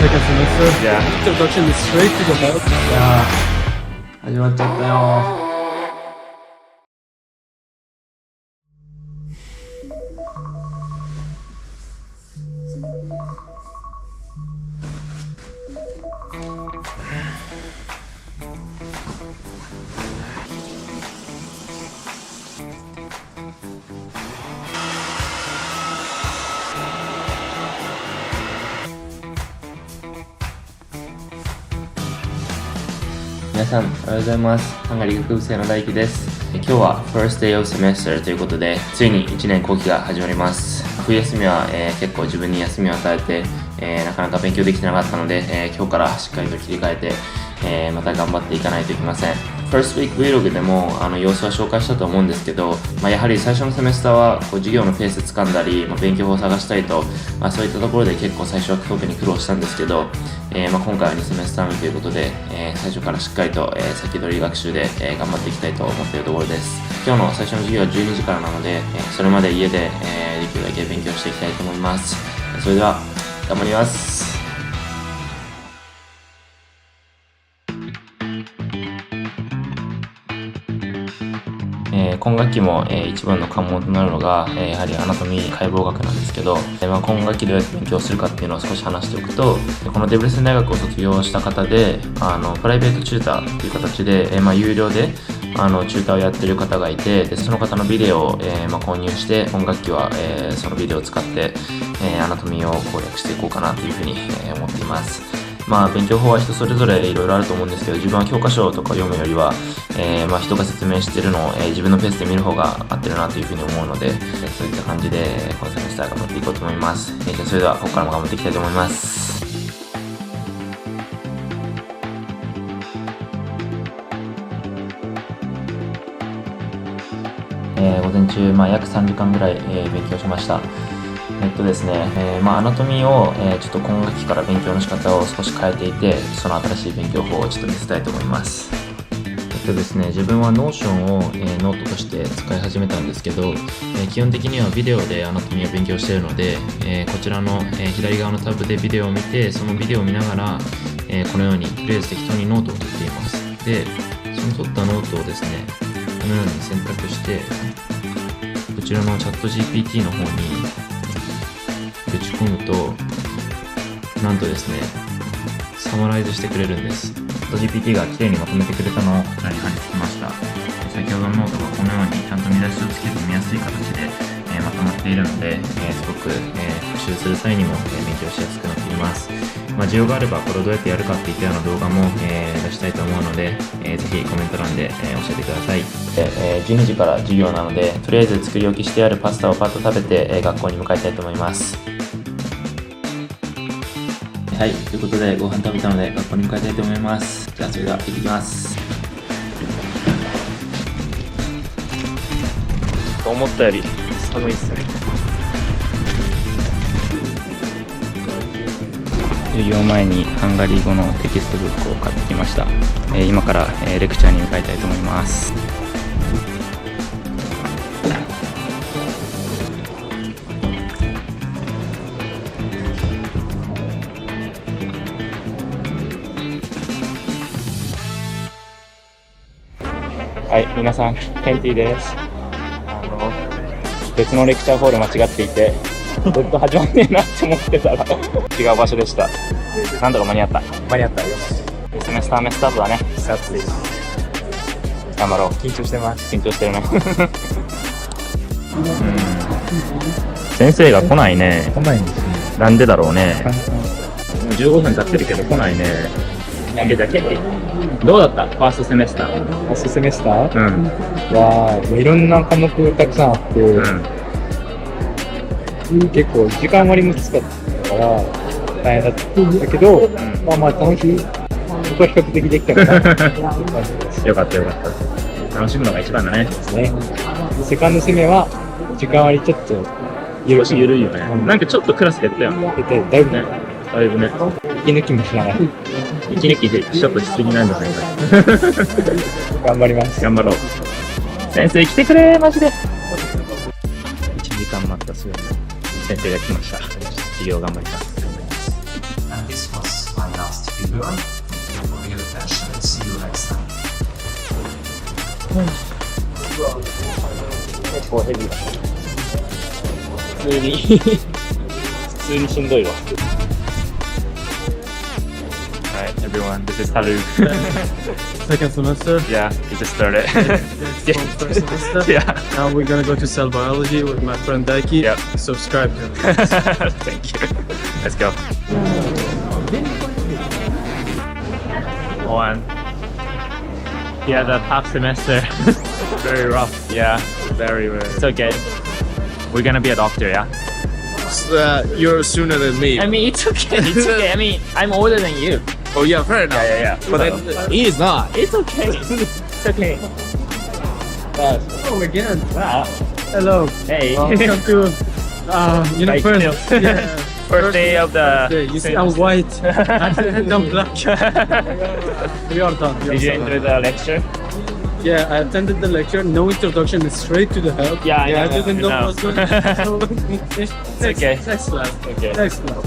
second semester. Yeah. Introduction is straight to the point. いやー、始まっちゃったよ皆さん、おはようございます。ハンガリー学部生の大輝です。今日は First Day of Semester ということで、ついに1年後期が始まります。冬休みは、結構自分に休みを与えて、なかなか勉強できてなかったので、今日からしっかりと切り替えて、また頑張っていかないといけません。First Week Vlog でも様子は紹介したと思うんですけど、やはり最初のセメスターは授業のペース掴んだり、勉強法を探したりと、そういったところで結構最初は特に苦労したんですけど、今回は2セメスター目ということで、最初からしっかりと、先取り学習で、頑張っていきたいと思っているところです。今日の最初の授業は12時からなので、それまで家で、できるだけ勉強していきたいと思います。それでは頑張ります。今学期も、一番の関門となるのが、やはりアナトミー解剖学なんですけど、今学期どうやって勉強するかっていうのを少し話しておくと、このデブレセン大学を卒業した方でプライベートチューターという形で、有料でチューターをやってる方がいて、でその方のビデオを、購入して、今学期は、そのビデオを使って、アナトミーを攻略していこうかなというふうに、思っています。勉強法は人それぞれいろいろあると思うんですけど、自分は教科書とか読むよりは、人が説明しているのを、自分のペースで見る方が合ってるなというふうに思うので、そういった感じでこのセメスター頑張っていこうと思います。じゃあそれではここからも頑張っていきたいと思います。午前中、約3時間ぐらい、勉強しました。ですね、アナトミーを、ちょっと今学期から勉強の仕方を少し変えていて、その新しい勉強法をちょっと見せたいと思います。ですね、自分は Notion を、ノートとして使い始めたんですけど、基本的にはビデオでアナトミーを勉強しているので、こちらの、左側のタブでビデオを見て、そのビデオを見ながら、このようにとりあえず適当にノートを取っています。で、その取ったノートをですね、このように選択して、こちらのチャット GPT の方に打ち込むと、なんとですね、サマライズしてくれるんです。チャット GPT がきれいにまとめてくれたのをこちらに貼り付けました。先ほどのノートがこのようにちゃんと見出しをつけて見やすい形で、まとまっているので、すごく、復習する際にも、勉強しやすくなっています。需要があればこれをどうやってやるかっていったような動画も、出したいと思うので、ぜひコメント欄で、教えてください。12時から授業なので、とりあえず作り置きしてあるパスタをパッと食べて、学校に向かいたいと思います。はい、ということでご飯食べたので学校に向かいたいと思います。じゃあそれでは行ってきます。思ったより寒いっすね。授業前にハンガリー語のテキストブックを買ってきました。今から、レクチャーに向かいたいと思います。はい、皆さん、ケンティです。別のレクチャーホール間違っていて、ずっと始まんねえなって思ってたら違う場所でした。なんとか間に合った。間に合ったよ。セメスター目スタートだね。スタートです。頑張ろう。緊張してます。緊張してるね。先生が来ないね。来ないんですね。なんでだろうね。もう15分経ってるけど来ないね。じゃあケンティ、どうだったファーストセメスター。ファーストセメスターは、いろんな科目たくさんあって、結構時間割もきつかったから大変だったけど、楽しい。僕は比較的できたかなって感じです。よかったよかった。楽しむのが一番だね。ですね。セカンドセメは時間割ちょっとゆるいよね。なんかちょっとクラス減ったよね。だいぶね。だいぶね。息抜きもしながら。息抜きでちょっとしすぎなんだね。頑張ります。頑張ろう。先生来てくれマジで。1時間待ったすぐに先生が来ました。授業頑張ります。everyone. Don't forget the passion and see you next time. 結構ヘビーだ。普通にしんどいわ。Alright, everyone, this is Haru. Second semester. Yeah, we just started. It's from first semester. Yeah. Now we're gonna go to cell biology with my friend Daiki. Yep. Subscribe to him. Thank you. Let's go. One. Yeah, the top semester. Very rough. Yeah, very. It's okay. We're gonna be a doctor, yeah? You're sooner than me. I mean, it's okay. It's okay. I mean, I'm older than you. Oh yeah, fair enough. Yeah. But then he is not. It's okay. It's okay. Oh, again. Wow. Hello. Hey. Welcome to Right, first. Neil. Yeah. First day of the. Yeah, you see, I'm white. And I'm black. We are done. Did you enjoy the lecture? Yeah, I attended the lecture. No introduction. It's straight to the help. Yeah, I know, I didn't know I know. what's going on. It's okay. Next class. Okay. Next class.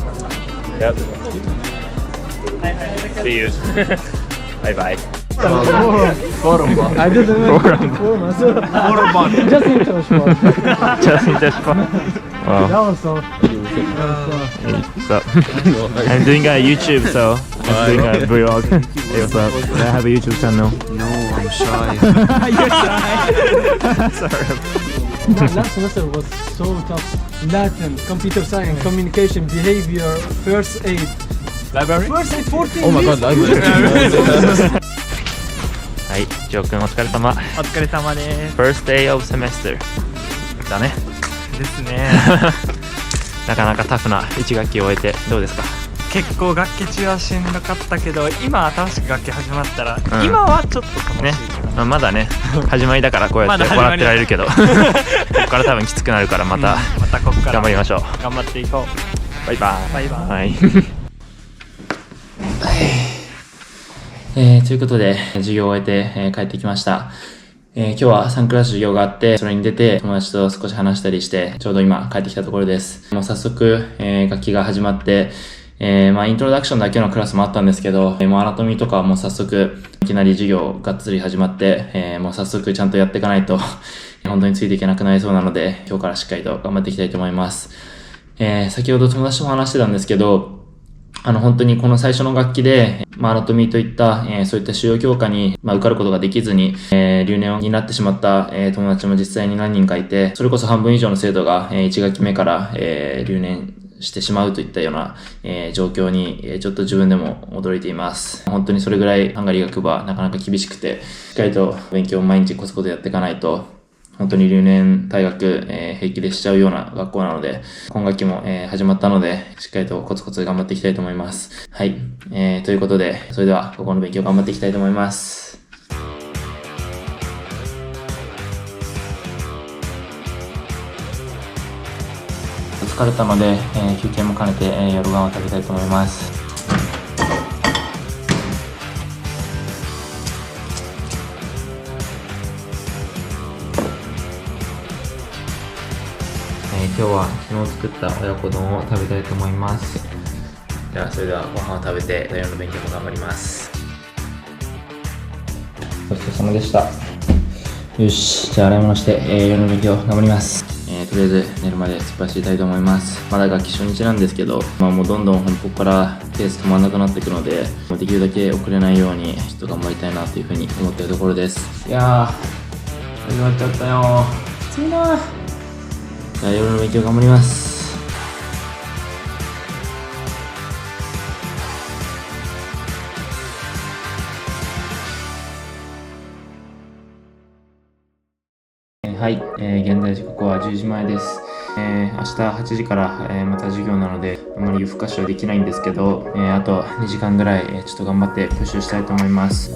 Yep. See you. Bye bye. I didn't know. Just introduction. Just fun. Wow. That was so. What's up? I'm doing a YouTube, so I'm doing a vlog. Hey, what's up? I have a YouTube channel. No, I'm shy. You're shy. Sorry. Last semester was so tough. Latin, computer science, communication, behavior, first aid. Library? First aid 14 Oh my god, library. はい、ジョー君お疲れ様。お疲れ様です。 First day of semester だね。ですね。なかなかタフな1学期を終えてどうですか？結構学期中はしんどかったけど、今新しく学期始まったら、うん今はちょっと楽ねしいけど、まあ、まだね始まりだからこうやってまだ始まり笑ってられるけどここから多分きつくなるからまたまたここから頑張りましょう。頑張っていこバイバイ。う。バイバイ。はい。ということで、授業を終えて、帰ってきました。今日は3クラス授業があって、それに出て友達と少し話したりして、ちょうど今帰ってきたところです。もう早速、学期が始まって、まあイントロダクションだけのクラスもあったんですけど、もうアナトミーとかはもう早速、いきなり授業がっつり始まって、もう早速ちゃんとやっていかないと、本当についていけなくなりそうなので、今日からしっかりと頑張っていきたいと思います。先ほど友達とも話してたんですけど、本当にこの最初の学期で、アナトミーといった、そういった主要教科に、受かることができずに、留年になってしまった、友達も実際に何人かいて、それこそ半分以上の生徒が、1学期目から、留年してしまうといったような、状況に、ちょっと自分でも驚いています。本当にそれぐらいハンガリー学部はなかなか厳しくて、しっかりと勉強を毎日コツコツやっていかないと、本当に留年退学、平気でしちゃうような学校なので、今学期も、始まったので、しっかりとコツコツ頑張っていきたいと思います。はい。ということで、それでは、ここの勉強頑張っていきたいと思います。疲れたので、休憩も兼ねて、夜ご飯を食べたいと思います。今日は昨日作った親子丼を食べたいと思います。ではそれではご飯を食べて夜の勉強も頑張ります。ごちそうさまでした。よし、じゃあ洗い物して、夜の勉強頑張ります。とりあえず寝るまで突っ走りたいと思います。まだ学期初日なんですけど、もうどんどんここからペース止まらなくなっていくので、できるだけ遅れないようにちょっと頑張りたいなというふうに思っているところです。いやー、始まっちゃったよ。きついなー。じゃあ夜の勉強頑張ります。はい、現在時刻は10時前です。明日8時から、また授業なので、あまり夜更かしはできないんですけど、あと2時間ぐらい、ちょっと頑張って復習したいと思います。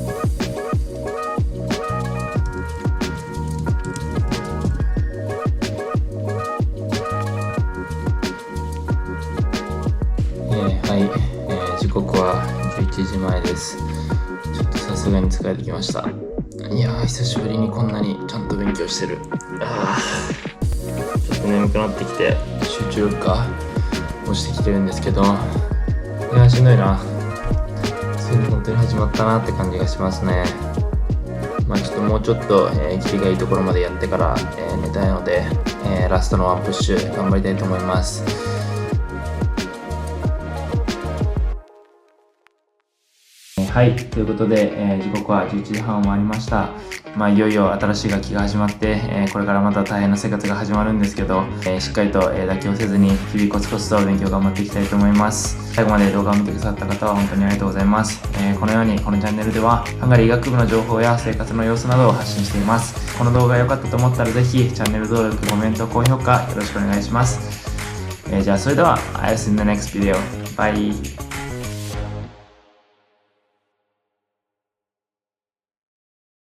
はい、時刻は11時前です。ちょっとさすがに疲れてきました。いやー、久しぶりにこんなにちゃんと勉強してる。ちょっと眠くなってきて集中力が落ちてきてるんですけど、いやーしんどいな。ついに本当に始まったなって感じがしますね。ちょっともうちょっと、キリがいいところまでやってから、寝たいので、ラストのワンプッシュ頑張りたいと思います。はい、ということで、時刻は11時半を回りました。いよいよ新しい学期が始まって、これからまた大変な生活が始まるんですけど、しっかりと、妥協せずに日々コツコツと勉強頑張っていきたいと思います。最後まで動画を見てくださった方は本当にありがとうございます。このようにこのチャンネルではハンガリー医学部の情報や生活の様子などを発信しています。この動画が良かったと思ったらぜひチャンネル登録、コメント、高評価よろしくお願いします。じゃあそれでは I'll see you in the next video. Bye!